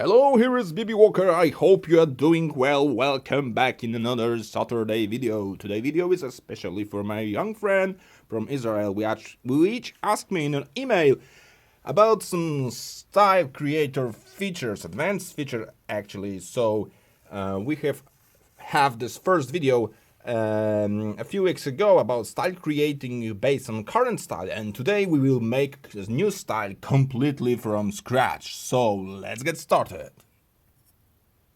Hello, here is BB Walker. I hope you are doing well. Welcome back in another Saturday video. Today's video is especially for my young friend from Israel, which asked me in an email about some style creator features, advanced feature actually. So we have this first video a few weeks ago about style creating based on current style, and today we will make this new style completely from scratch. So let's get started.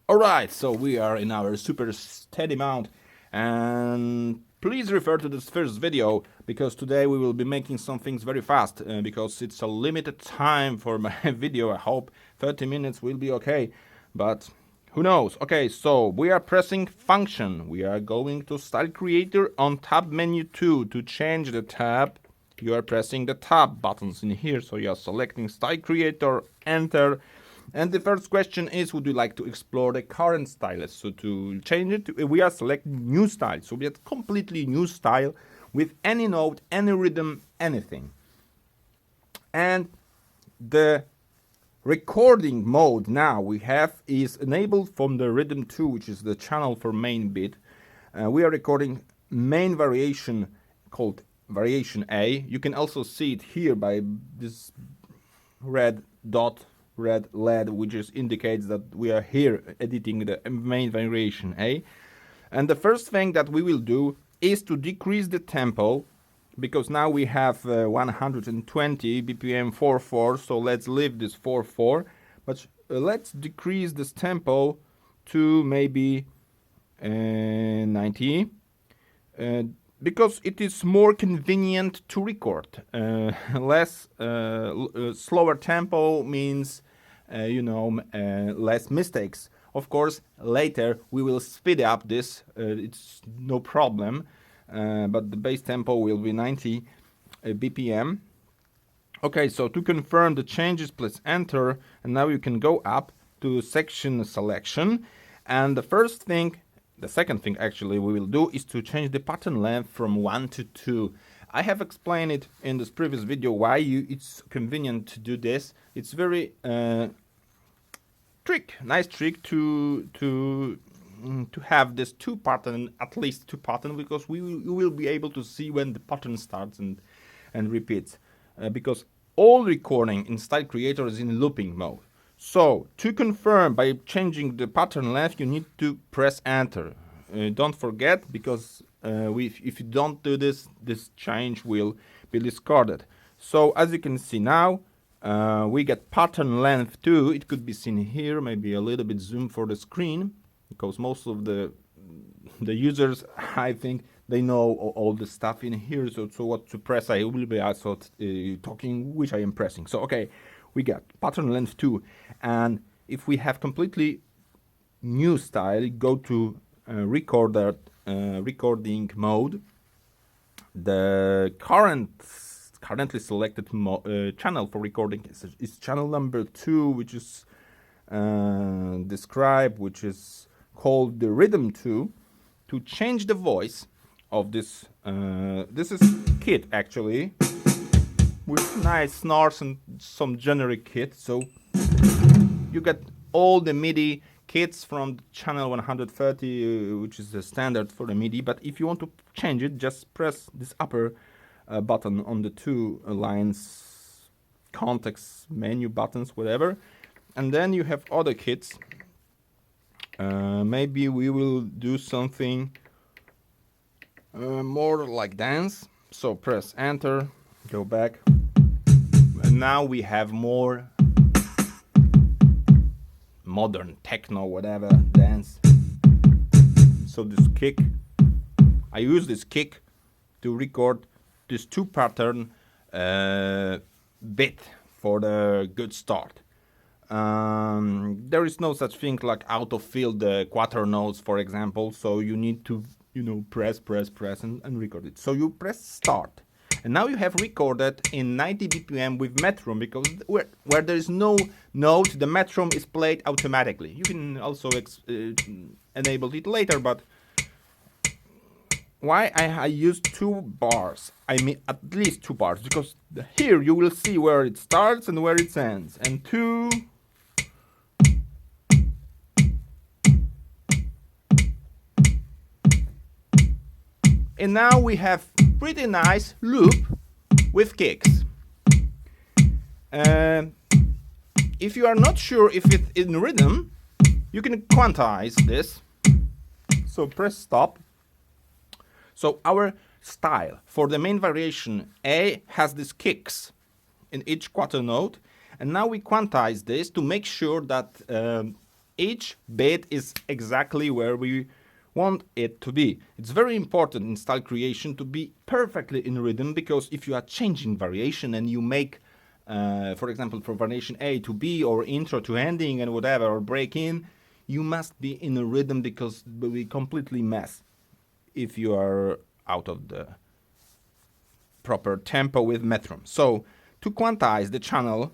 Alright, so we are in our super steady mount, and please refer to this first video because today we will be making some things very fast because it's a limited time for my video. I hope 30 minutes will be okay, but who knows? Okay, so we are pressing function. We are going to style creator on tab menu 2. To change the tab, you are pressing the tab buttons in here. So you are selecting style creator, enter. And the first question is, would you like to explore the current style? So to change it, we are selecting new style. So we have completely new style with any note, any rhythm, anything. And the recording mode now we have is enabled from the rhythm 2, which is the channel for main beat. We are recording main variation called variation A. You can also see it here by this red dot, red LED, which indicates that we are here editing the main variation A. And the first thing that we will do is to decrease the tempo, because now we have 120 BPM 4/4, so let's leave this 4/4, but let's decrease this tempo to maybe 90, because it is more convenient to record. Slower tempo means less mistakes. Of course, later we will speed up this, it's no problem. But the base tempo will be 90 BPM. Okay, so to confirm the changes, please enter, and now you can go up to section selection. And the second thing actually we will do is to change the pattern length from 1 to 2. I have explained it in this previous video why it's convenient to do this. It's very nice trick to have this at least two pattern, because you will be able to see when the pattern starts and repeats, because all recording in style creator is in looping mode. So to confirm by changing the pattern length, you need to press enter. Don't forget, because if you don't do this change will be discarded. So as you can see now, we get pattern length 2. It could be seen here, maybe a little bit zoom for the screen, because most of the users, I think, they know all the stuff in here. So what to press, I will be also talking which I am pressing. So okay, we got pattern length 2, and if we have completely new style, go to recording mode. The currently selected channel for recording is channel number 2, which is described, which is called the rhythm 2. To change the voice of this is kit actually, with nice snarls and some generic kit. So you get all the MIDI kits from channel 130, which is the standard for the MIDI. But if you want to change it, just press this upper button on the two lines, context menu buttons, whatever, and then you have other kits. Maybe we will do something more like dance. So press enter, go back, and now we have more modern techno, whatever, dance. So this kick, I use this kick to record this two pattern bit for the good start. There is no such thing like auto-fill the quarter notes, for example, so you need to press and record it. So you press start, and now you have recorded in 90 BPM with metronome, because where there is no note, the metronome is played automatically. You can also enable it later, but why I use 2 bars, I mean at least 2 bars, because here you will see where it starts and where it ends, and 2 And now we have pretty nice loop with kicks. If you are not sure if it's in rhythm, you can quantize this. So press stop. So our style for the main variation A has these kicks in each quarter note, and now we quantize this to make sure that each bit is exactly where we want it to be. It's very important in style creation to be perfectly in rhythm, because if you are changing variation and you make for example, for variation A to B or intro to ending and whatever, or break in, you must be in a rhythm, because we completely mess if you are out of the proper tempo with metronome. So to quantize the channel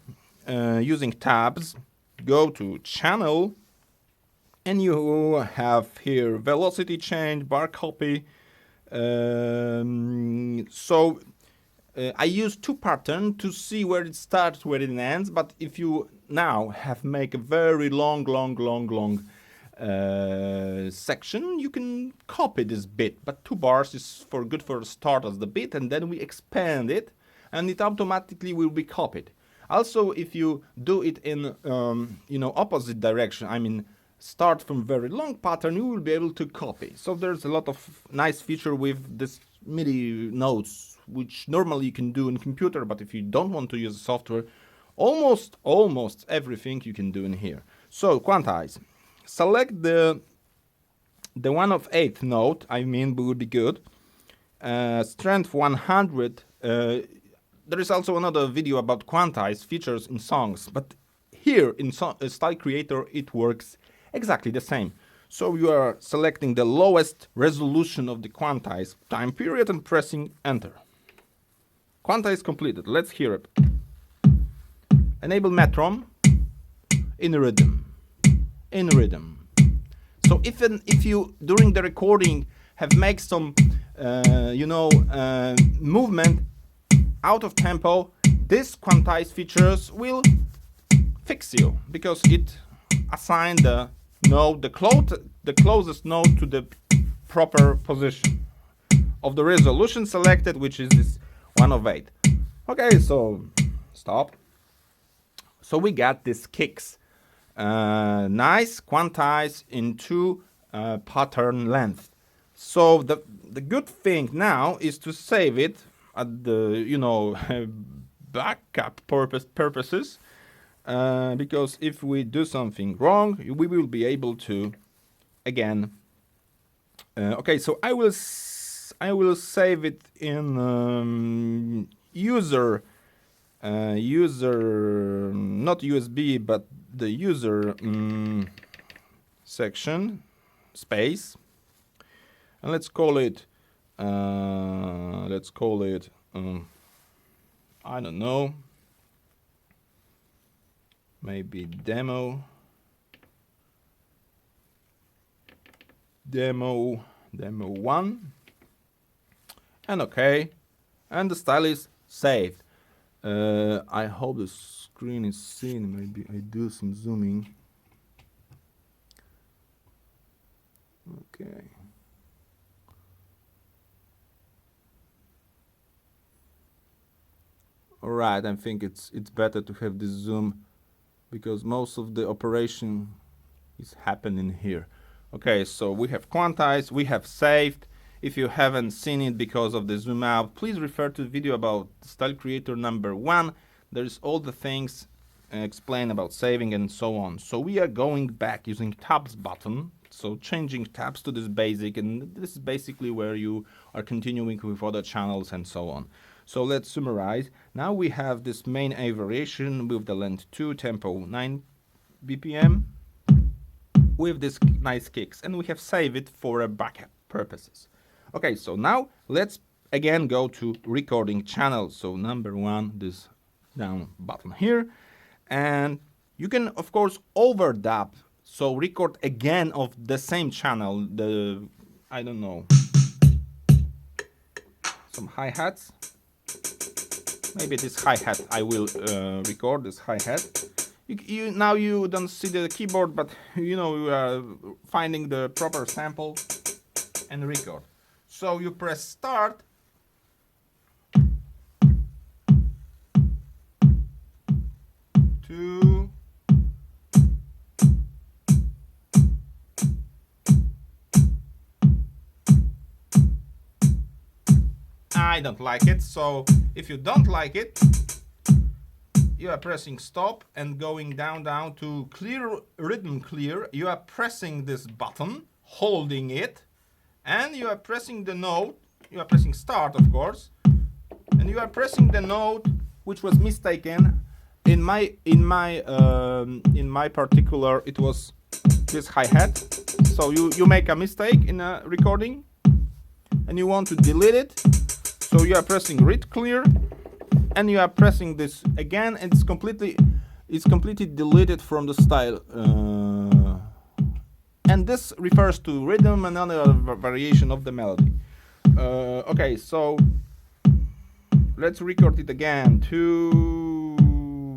using tabs, go to channel, and you have here velocity change, bar copy. I use two patterns to see where it starts, where it ends, but if you now have make a very long section, you can copy this bit, but 2 bars is good for start as the bit, and then we expand it, and it automatically will be copied. Also, if you do it in opposite direction, I mean start from very long pattern, you will be able to copy. So there's a lot of nice feature with this MIDI notes, which normally you can do in computer, but if you don't want to use software, almost everything you can do in here. So quantize. Select the one of 8th note, I mean, would be good. Strength 100. There is also another video about quantize features in songs, but here in Style Creator it works exactly the same. So you are selecting the lowest resolution of the quantize time period and pressing enter. Quantize completed. Let's hear it. Enable metronome in rhythm. In rhythm. So if you during the recording have made some movement out of tempo, this quantize features will fix you, because it assign the note, the closest note to the proper position of the resolution selected, which is this 1 of 8. Okay, so stop. So we got these kicks. Nice quantize into pattern length. So the good thing now is to save it at the backup purposes, because if we do something wrong, we will be able to again. Okay, so I will save it in user not USB, but the user section space, and let's call it I don't know, maybe demo 1, and okay, and the style is saved. I hope the screen is seen. Maybe I do some zooming. Okay. Alright, I think it's better to have this zoom, because most of the operation is happening here. Okay, so we have quantized, we have saved. If you haven't seen it because of the zoom out, please refer to the video about Style Creator number 1. There's all the things explained about saving and so on. So we are going back using tabs button. So changing tabs to this basic, and this is basically where you are continuing with other channels and so on. So let's summarize. Now we have this main A variation with the length 2, tempo 9 BPM, with this nice kicks, and we have saved it for backup purposes. Okay, so now let's again go to recording channel. So number 1, this down button here, and you can of course overdub, so record again of the same channel, the I don't know, some hi-hats. Maybe this hi-hat I will record, this hi-hat. Now you don't see the keyboard, but you are finding the proper sample and record. So you press start. Two. I don't like it, so if you don't like it, you are pressing stop and going down to clear, rhythm clear. You are pressing this button, holding it, and you are pressing the note. You are pressing start, of course, and you are pressing the note which was mistaken. In my particular, it was this hi-hat. So you make a mistake in a recording, and you want to delete it. So you are pressing read clear, and you are pressing this again, and it's completely deleted from the style. And this refers to rhythm and another variation of the melody. Okay, so let's record it again. 2,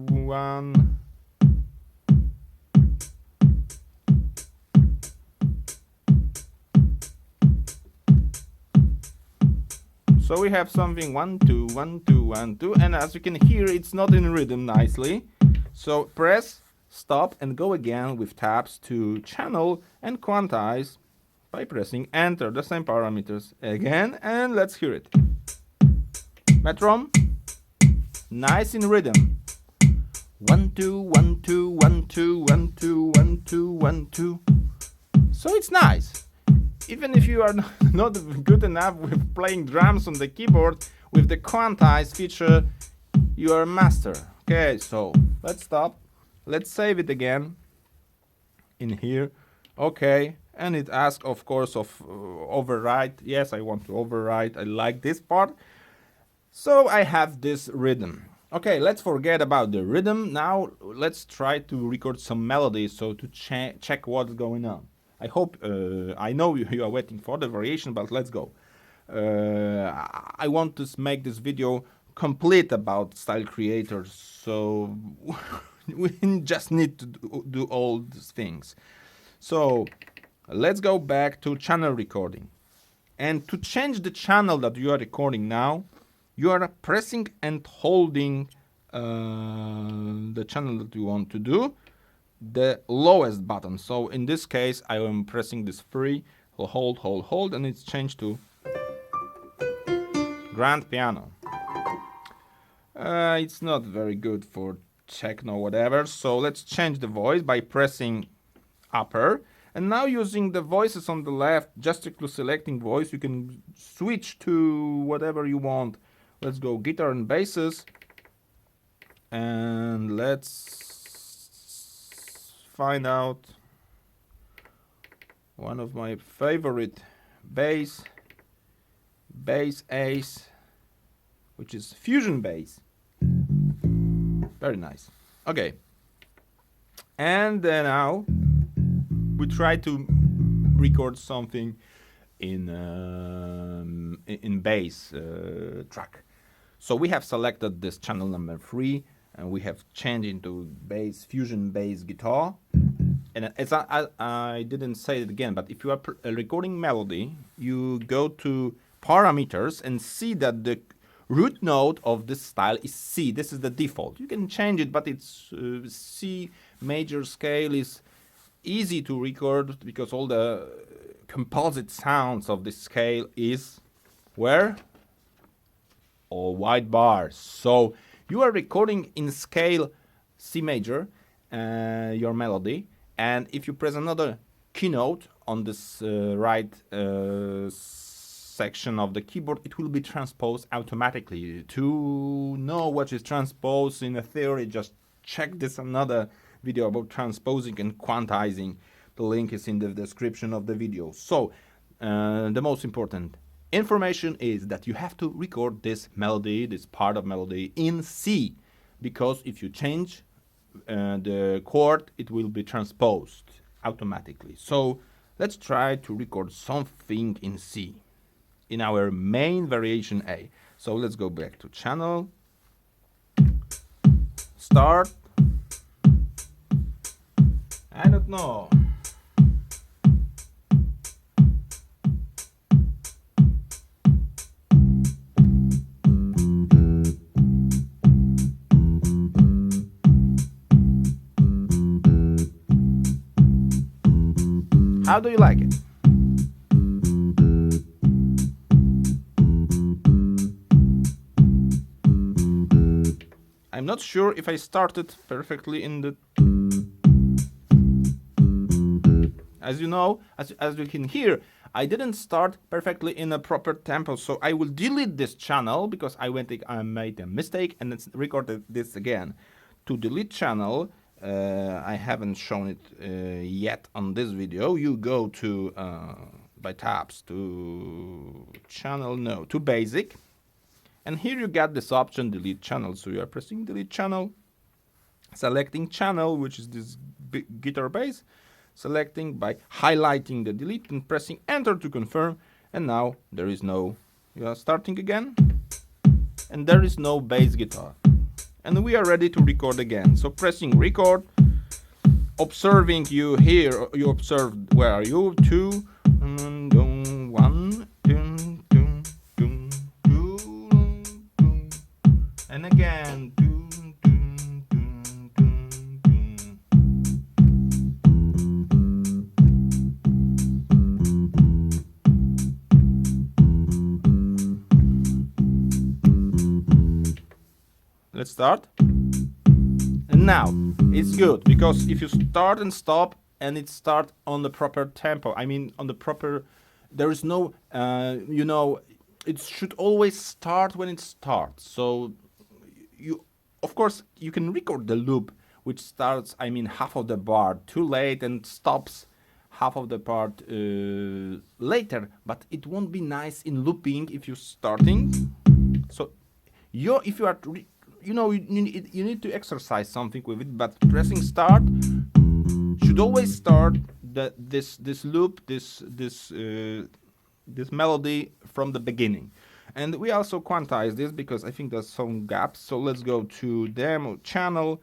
1. So we have something 1 2 1 2 1 2, and as you can hear, it's not in rhythm nicely. So press stop and go again with tabs to channel and quantize by pressing enter. The same parameters again, and let's hear it. Metronome, nice in rhythm. 1 2 1 2 1 2 1 2 1 2 1 2. So it's nice. Even if you are not good enough with playing drums on the keyboard, with the Quantize feature, you are a master. Okay, so let's stop. Let's save it again in here. Okay, and it asks, of course, of override. Yes, I want to override. I like this part. So I have this rhythm. Okay, let's forget about the rhythm. Now let's try to record some melody, so to check what's going on. I hope, I know you are waiting for the variation, but let's go. I want to make this video complete about style creators, so we just need to do all these things. So let's go back to channel recording. And to change the channel that you are recording now, you are pressing and holding the channel that you want to do, the lowest button. So in this case, I am pressing this 3, hold, and it's changed to grand piano. It's not very good for techno, whatever. So let's change the voice by pressing upper. And now using the voices on the left, just selecting voice, you can switch to whatever you want. Let's go guitar and basses. And let's find out one of my favorite bass ace, which is fusion bass. Very nice. Okay, and then now we try to record something in bass track. So we have selected this channel number 3, and we have changed into bass, fusion bass guitar. And as I didn't say it again, but if you are recording melody, you go to parameters and see that the root note of this style is C. This is the default. You can change it, but it's C major scale is easy to record because all the composite sounds of this scale is where? All white bars. So you are recording in scale C major, your melody, and if you press another keynote on this right section of the keyboard, it will be transposed automatically. To know what is transposed in a theory, just check this another video about transposing and quantizing. The link is in the description of the video. So the most important information is that you have to record this melody, this part of melody, in C, because if you change the chord, it will be transposed automatically. So let's try to record something in C in our main variation A. So let's go back to channel, start. I don't know. How do you like it? I'm not sure if I started perfectly in the... As you know, as you can hear, I didn't start perfectly in a proper tempo, so I will delete this channel because I made a mistake and it's recorded this again. To delete channel, I haven't shown it yet on this video. You go to by tabs to channel, no, to basic, and here you get this option, delete channel. So you are pressing delete channel, selecting channel, which is this guitar bass, selecting by highlighting the delete and pressing enter to confirm, and now there is no, you are starting again, and there is no bass guitar, and we are ready to record again. So pressing record, observing, you hear, you observe, where are you, 2, 1, and again, let's start. And now it's good because if you start and stop and it starts on the proper tempo, I mean on the proper, there is no, you know, it should always start when it starts. So you, of course, you can record the loop which starts, I mean, half of the bar too late and stops half of the part later, but it won't be nice in looping if you're starting. So if you are, you know, you need to exercise something with it, but pressing start should always start this loop, this melody from the beginning. And we also quantize this because I think there's some gaps. So let's go to demo channel.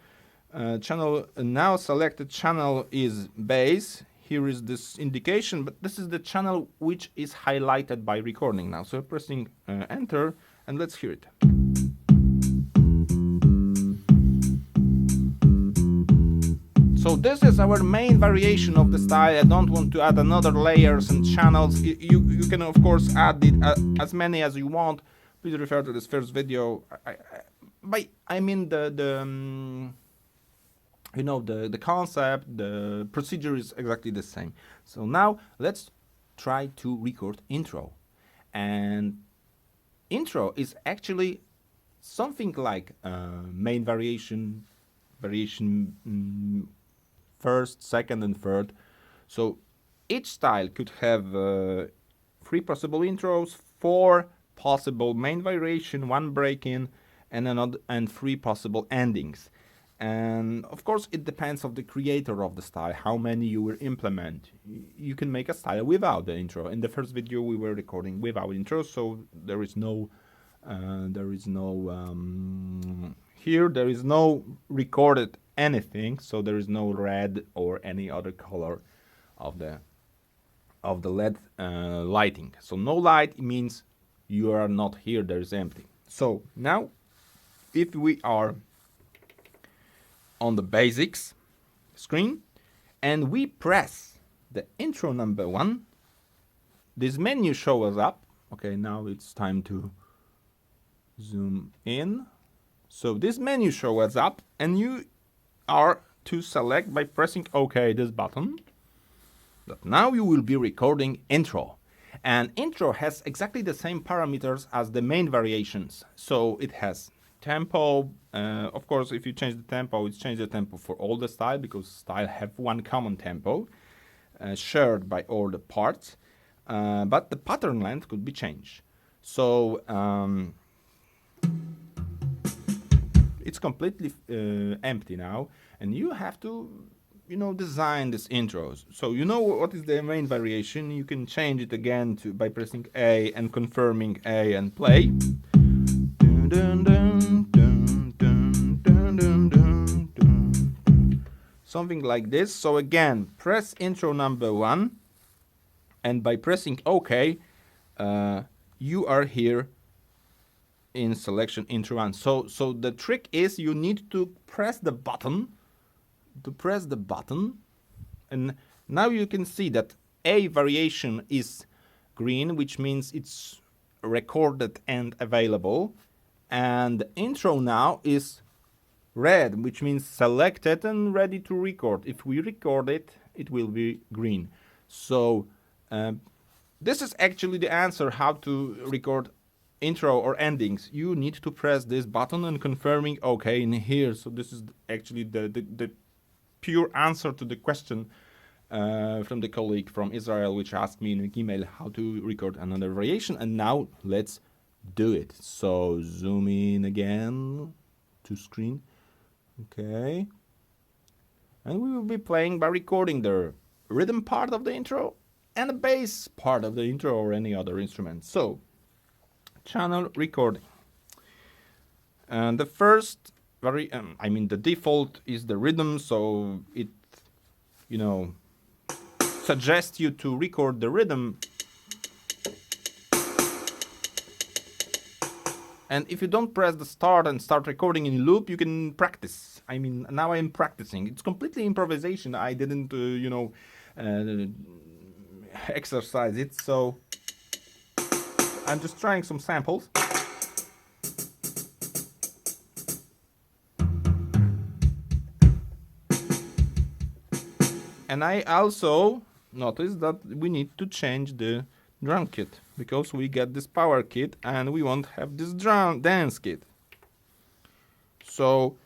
Now selected channel is bass. Here is this indication, but this is the channel which is highlighted by recording now. So pressing enter, and let's hear it. So this is our main variation of the style. I don't want to add another layers and channels. You can of course add it as many as you want. Please refer to this first video. I mean you know, the concept, the procedure is exactly the same. So now let's try to record intro. And intro is actually something like main variation, first, second, and third. So each style could have 3 possible intros, 4 possible main variation, 1 break-in, and 3 possible endings. And of course, it depends on the creator of the style, how many you will implement. You can make a style without the intro. In the first video, we were recording without intro, so there is no here there is no recorded anything, so there is no red or any other color of the LED lighting. So no light means you are not here, there is empty. So now if we are on the basics screen and we press the intro number 1, this menu shows up. Okay, now it's time to zoom in. So this menu shows up and you are to select by pressing OK this button. But now you will be recording intro. And intro has exactly the same parameters as the main variations. So it has tempo. Of course, if you change the tempo, it's change the tempo for all the style because style have one common tempo shared by all the parts. But the pattern length could be changed. So it's completely empty now, and you have to, you know, design these intros. So you know what is the main variation. You can change it again by pressing A and confirming A and play. Dun, dun, dun, dun, dun, dun, dun, dun, dun. Something like this. So again, press intro number 1, and by pressing OK, you are here in selection intro 1. So the trick is you need to press the button, and now you can see that A variation is green, which means it's recorded and available, and the intro now is red, which means selected and ready to record. If we record it, it will be green. So this is actually the answer how to record intro or endings. You need to press this button and confirming OK in here. So this is actually the pure answer to the question from the colleague from Israel, which asked me in an email how to record another variation. And now let's do it. So zoom in again to screen. Okay. And we will be playing by recording the rhythm part of the intro and the bass part of the intro or any other instrument. So, channel recording. And the first the default is the rhythm, so it, suggests you to record the rhythm. And if you don't press the start and start recording in loop, you can practice. Now I'm practicing. It's completely improvisation. I didn't, exercise it, so I'm just trying some samples. And I also noticed that we need to change the drum kit, because we get this power kit and we won't have this dance kit. So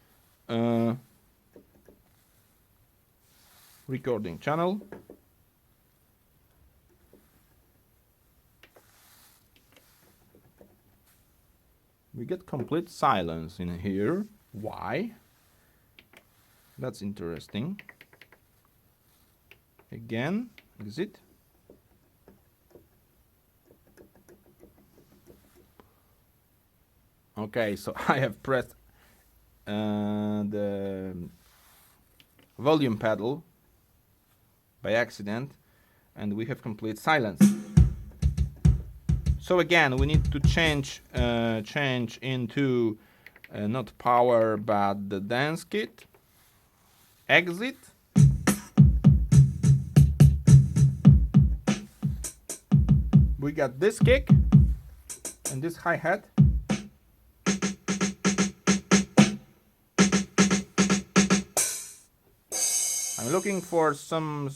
recording channel. We get complete silence in here. Why? That's interesting. Again, exit. Okay, so I have pressed the volume pedal by accident, and we have complete silence. So again, we need to change into not power but the dance kit. Exit. We got this kick and this hi-hat. I'm looking for some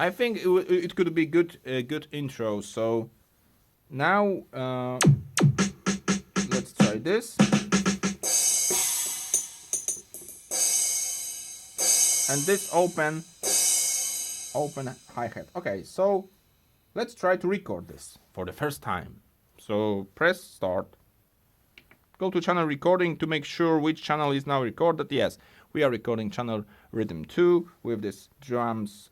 I think it could be good intro. So now let's try this. And this open hi-hat. Okay, so let's try to record this for the first time. So press start. Go to channel recording to make sure which channel is now recorded. Yes, we are recording channel rhythm 2 with this drums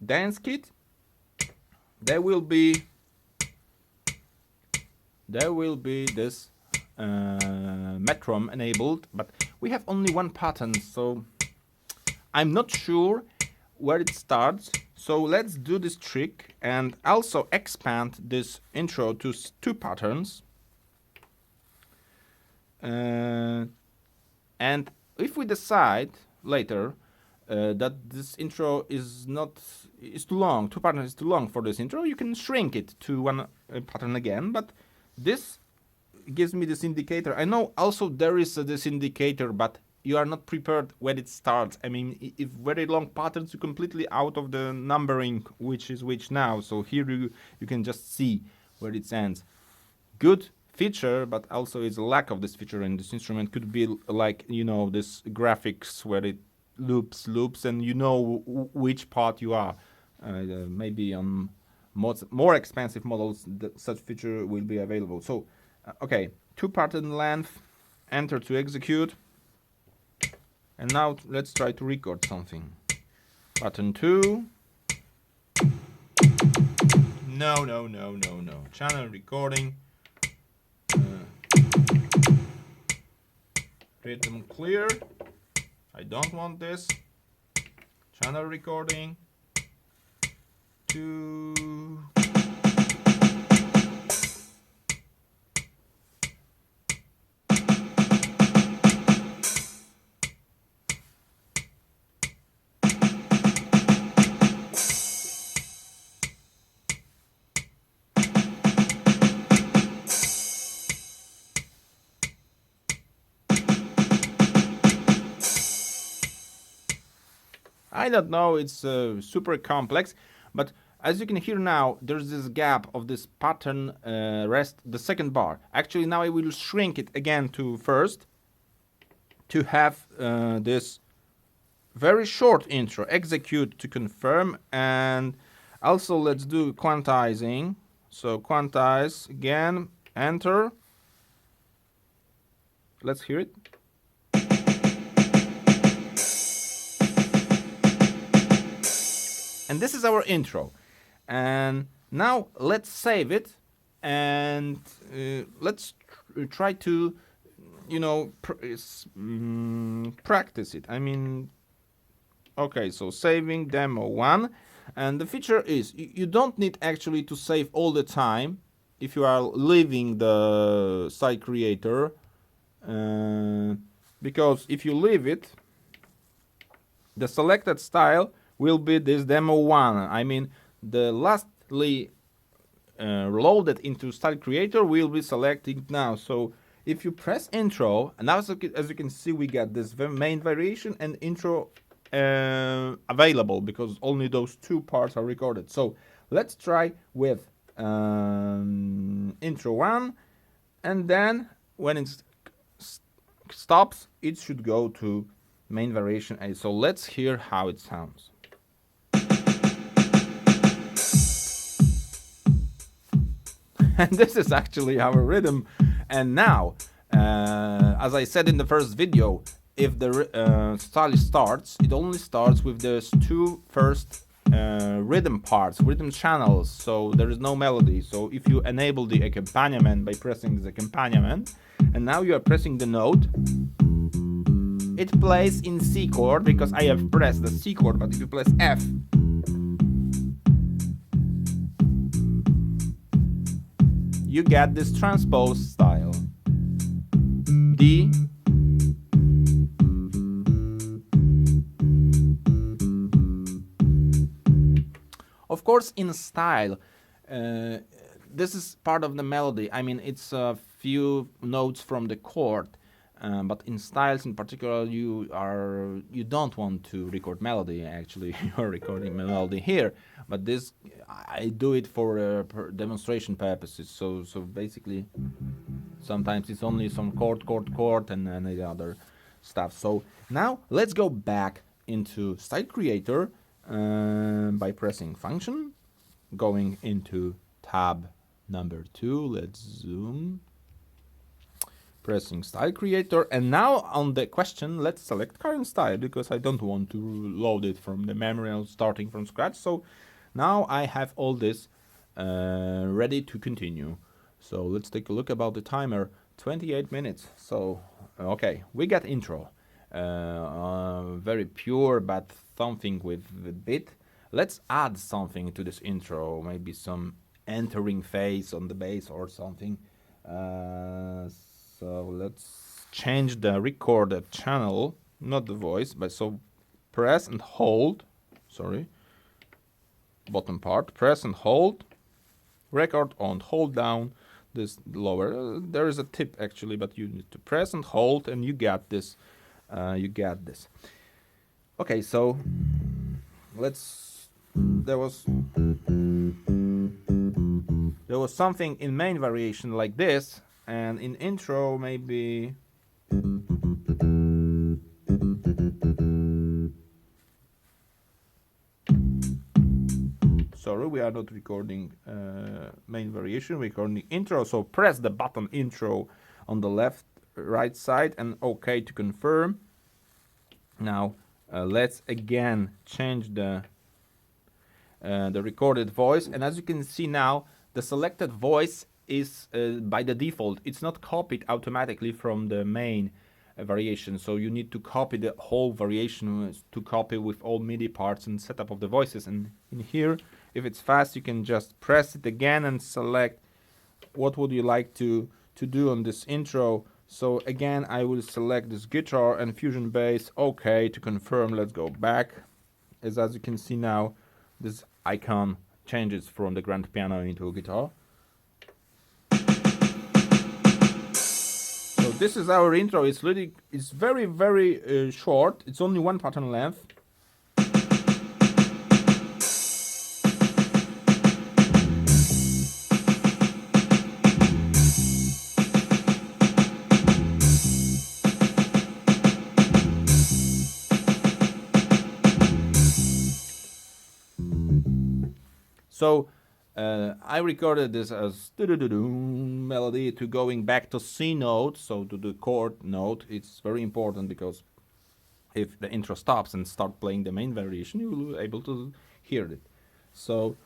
dance kit. There will be this metronome enabled, but we have only one pattern, so I'm not sure where it starts. So let's do this trick and also expand this intro to 2 patterns. And if we decide later that this intro is too long, 2 patterns is too long for this intro, you can shrink it to 1 pattern again. But this gives me this indicator. I know also there is this indicator, but you are not prepared when it starts. If very long patterns, you're completely out of the numbering which is which now. So here you can just see where it ends. Good feature, but also is a lack of this feature in this instrument. Could be like, this graphics where it loops and which part you are. Maybe on more expensive models such feature will be available. So okay, 2 pattern length, enter to execute. And now let's try to record something. Pattern 2. No. Channel recording. Rhythm clear. I don't want this. Channel recording. 2. I don't know, it's super complex, but as you can hear now, there's this gap of this pattern rest, the second bar. Actually, now I will shrink it again to first to have this very short intro. Execute to confirm, and also let's do quantizing. So quantize again, enter. Let's hear it. And this is our intro. And now let's save it, and let's try to, you know, practice it. I mean, okay, so saving demo 1. And the feature is you don't need actually to save all the time if you are leaving the style creator, because if you leave it, the selected style will be this demo 1. I mean, the lastly loaded into style creator will be selected now. So if you press intro, and now as you can see, we got this main variation and intro available because only those two parts are recorded. So let's try with intro 1, and then when it stops, it should go to main variation A. So let's hear how it sounds. And this is actually our rhythm. And now, as I said in the first video, if the style starts, it only starts with those two first rhythm parts, rhythm channels, so there is no melody. So if you enable the accompaniment by pressing the accompaniment, and now you are pressing the note, it plays in C chord because I have pressed the C chord, but if you press F, you get this transpose style. D, of course, in style, this is part of the melody. I mean, it's a few notes from the chord, but in styles in particular, you don't want to record melody. Actually, you are recording melody here, but this I do it for demonstration purposes. So basically, sometimes it's only some chord, and any other stuff. So now let's go back into style creator by pressing function, going into tab number 2. Let's zoom. Pressing style creator, and now on the question, let's select current style because I don't want to load it from the memory or starting from scratch. So now I have all this ready to continue. So let's take a look about the timer. 28 minutes. So okay, we got intro, very pure, but something with the beat. Let's add something to this intro, maybe some entering phase on the bass or something. So let's change the recorded channel, not the voice, but so press and hold, bottom part, press and hold, record on, hold down this lower. There is a tip actually, but you need to press and hold, and you get this. Okay, so there was something in main variation like this, and in intro maybe sorry, we are not recording main variation, we're recording intro. So press the button intro on the right side, and OK to confirm. Now let's again change the recorded voice, and as you can see now, the selected voice is by the default, it's not copied automatically from the main variation. So you need to copy the whole variation to copy with all MIDI parts and setup of the voices. And in here, if it's fast, you can just press it again and select what would you like to do on this intro. So again, I will select this guitar and fusion bass. OK to confirm. Let's go back. As you can see now, this icon changes from the grand piano into a guitar. So this is our intro. It's very short. It's only one pattern length. So I recorded this as melody to going back to C note, so to the chord note. It's very important because if the intro stops and start playing the main variation, you will be able to hear it. So,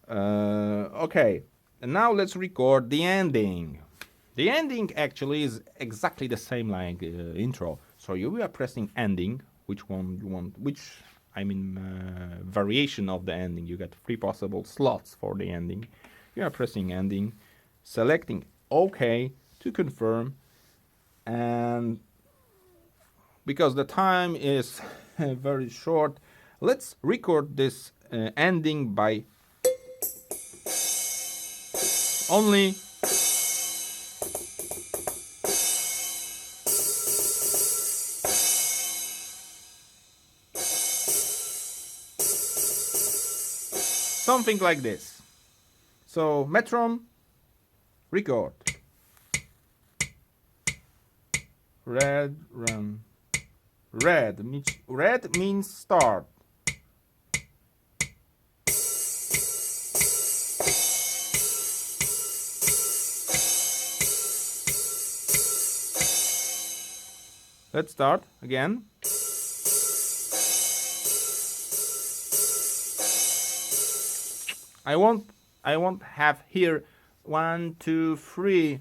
okay, and now let's record the ending. The ending actually is exactly the same like intro. So you are pressing ending, which one you want, variation of the ending. You get 3 possible slots for the ending. You are pressing ending, selecting OK to confirm, and because the time is very short, let's record this ending by only something like this. So metronome, record. Red, run. Red means start. Let's start again. I won't have here 1, 2, 3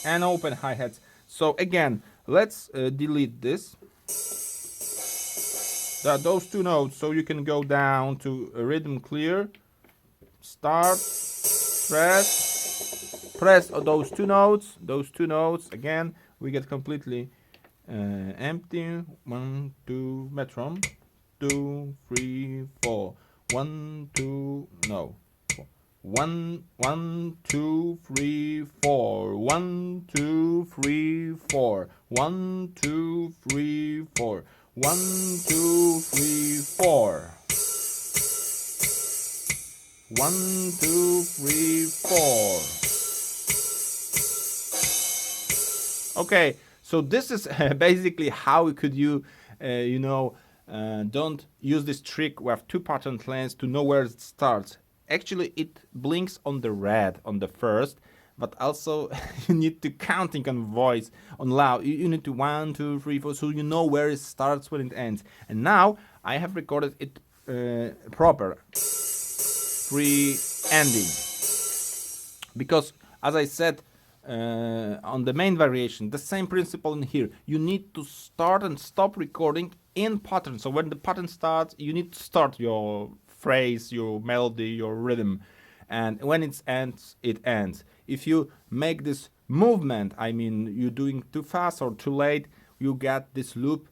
and open hi-hats. So again, let's delete this. Those 2 notes, so you can go down to rhythm clear, start, press those 2 notes again. We get completely empty. 1, 2 metronome, 2, 3, 4. 1, 2, no. 1, 1, 2, 3, 4. 1, 2, 3, 4. 1, 2, 3, 4. 1, 2, 3, 4. 1, 2, 3, 4. Okay, so this is basically how could you, don't use this trick with 2 pattern lengths to know where it starts. Actually, it blinks on the red on the first, but also you need to counting on voice, on loud. You need to 1, 2, 3, 4, so you know where it starts, when it ends. And now I have recorded it proper. 3 ending. Because, as I said, on the main variation, the same principle in here. You need to start and stop recording in pattern. So when the pattern starts, you need to start your phrase, your melody, your rhythm, and when it ends, it ends. If you make this movement, you're doing too fast or too late, you get this loop.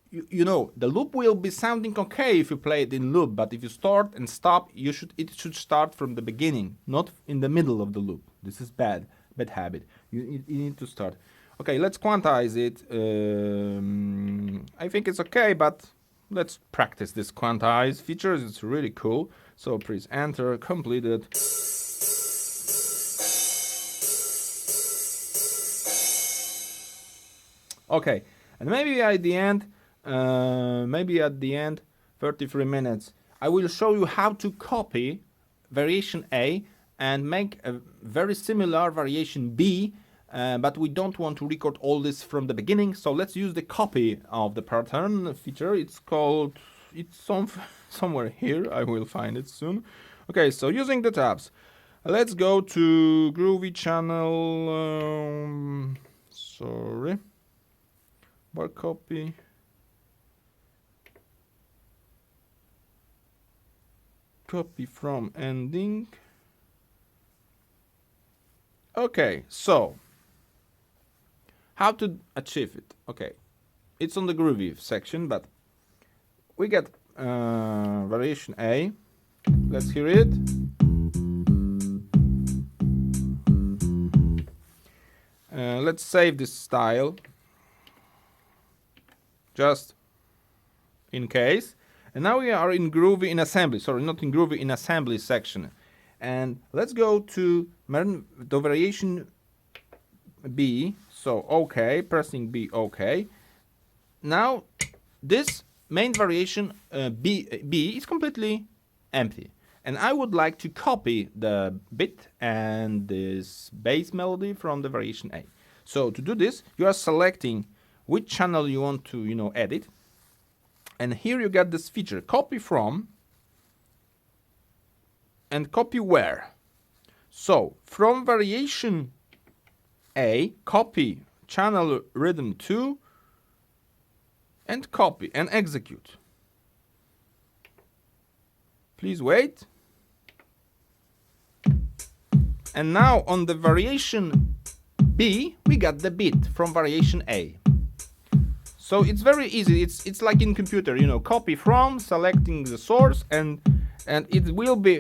You know, the loop will be sounding okay if you play it in loop, but if you start and stop, it should start from the beginning, not in the middle of the loop. This is bad habit. You need to start. Okay, let's quantize it. I think it's okay, but let's practice this quantize features. It's really cool. So press enter, completed. Okay, and maybe at the end, 33 minutes, I will show you how to copy variation A and make a very similar variation B, but we don't want to record all this from the beginning, so let's use the copy of the pattern feature. It's somewhere here, I will find it soon. Okay, so using the tabs, let's go to Groovy channel, bar copy. Copy from ending. Okay, so how to achieve it? Okay, it's on the Groovy section, but we get variation A. Let's hear it. Let's save this style, just in case. And now we are in Groovy in assembly. Sorry, not in Groovy, in assembly section. And let's go to the variation B. So OK, pressing B, OK. Now this main variation B is completely empty. And I would like to copy the bit and this bass melody from the variation A. So to do this, you are selecting which channel you want to, edit. And here you get this feature, copy from and copy where. So from variation A, copy channel rhythm 2 and copy and execute. Please wait. And now on the variation B, we got the bit from variation A. So it's very easy. It's like in computer, copy from, selecting the source, and it will be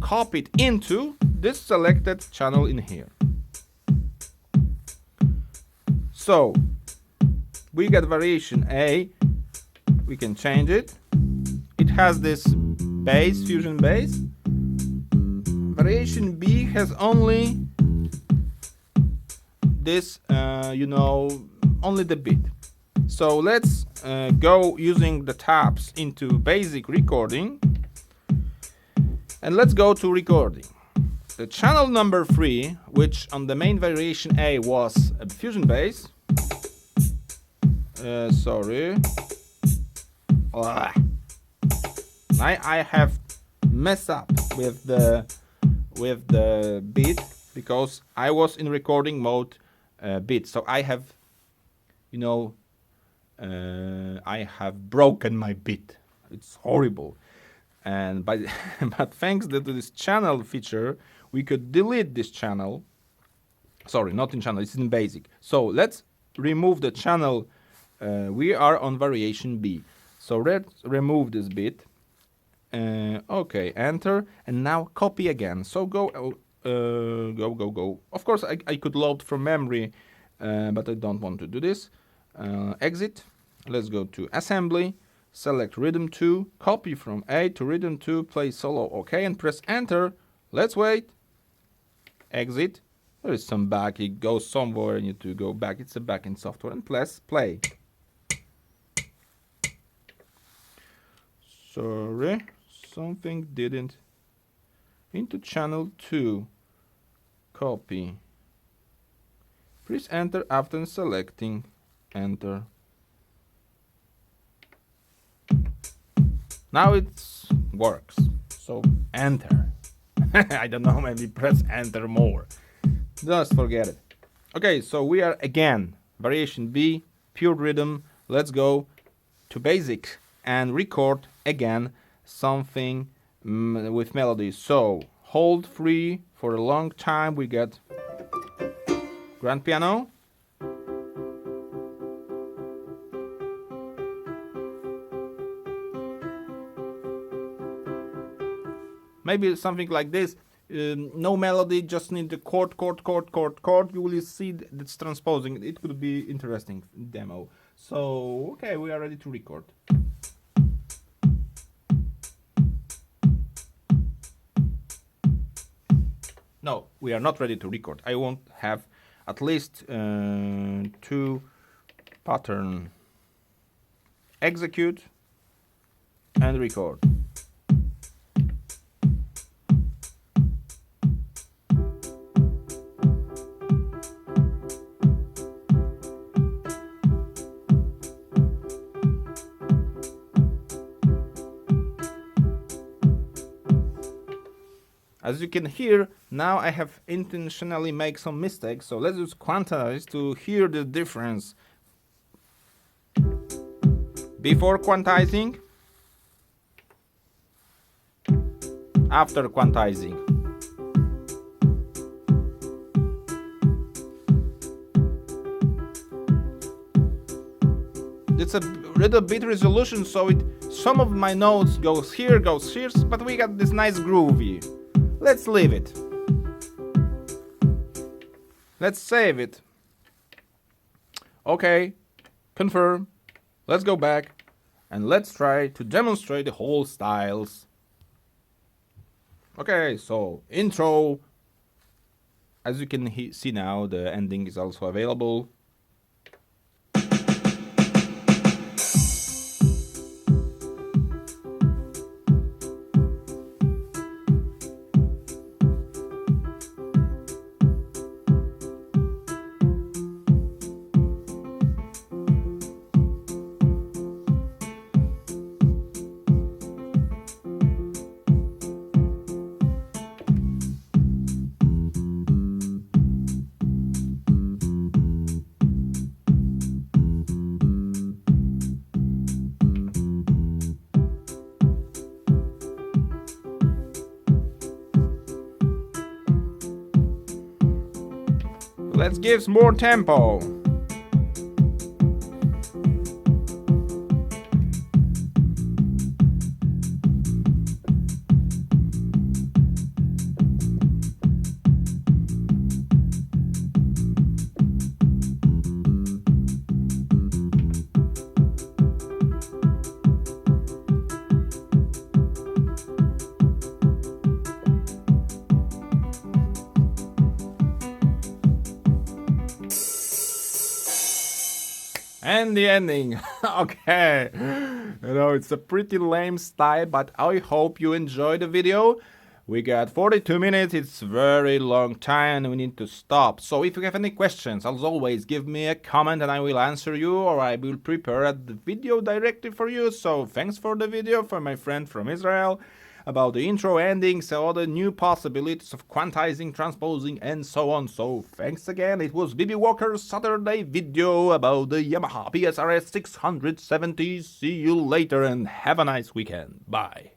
copied into this selected channel in here. So we got variation A. We can change it. It has this bass, fusion bass. Variation B has only this, only the beat. So let's go using the tabs into basic recording, and let's go to recording. The channel number 3, which on the main variation A was a fusion bass. I have messed up with the beat because I was in recording mode beat. So I have, I have broken my beat. It's horrible. And but thanks to this channel feature, we could delete this channel. Sorry, not in channel, it's in basic. So let's remove the channel. We are on variation B. So let's remove this bit. Okay, enter, and now copy again. So go. Of course, I could load from memory, but I don't want to do this. Exit. Let's go to assembly. Select rhythm 2. Copy from A to rhythm 2. Play solo. Okay, and press enter. Let's wait. Exit. There is some bug. It goes somewhere. You need to go back. It's a backend software. And press play. Sorry, something didn't. Into channel 2. Copy. Press enter after selecting. Enter. Now it works. So enter. I don't know, maybe press enter more. Just forget it. Okay, so we are again variation B, pure rhythm. Let's go to basic and record again something with melody. So hold free for a long time. We get grand piano. Maybe something like this. No melody, just need the chord. You will see that's transposing. It could be interesting demo. So okay, we are ready to record. No, we are not ready to record. I want to have at least 2 pattern. Execute and record. As you can hear, now I have intentionally made some mistakes, so let's use Quantize to hear the difference. Before quantizing, after quantizing. It's a little bit resolution, so some of my notes goes here, but we got this nice groovy. Let's leave it. Let's save it. Okay, confirm. Let's go back and let's try to demonstrate the whole styles. Okay, so intro. As you can see now, the ending is also available. Let's give some more tempo. And the ending. Okay. It's a pretty lame style, but I hope you enjoy the video. We got 42 minutes, it's very long time and we need to stop. So if you have any questions, as always, give me a comment and I will answer you, or I will prepare the video directly for you. So thanks for the video from my friend from Israel about the intro, endings, all the new possibilities of quantizing, transposing, and so on. So thanks again. It was BB Walker's Saturday video about the Yamaha PSR S670. See you later and have a nice weekend. Bye.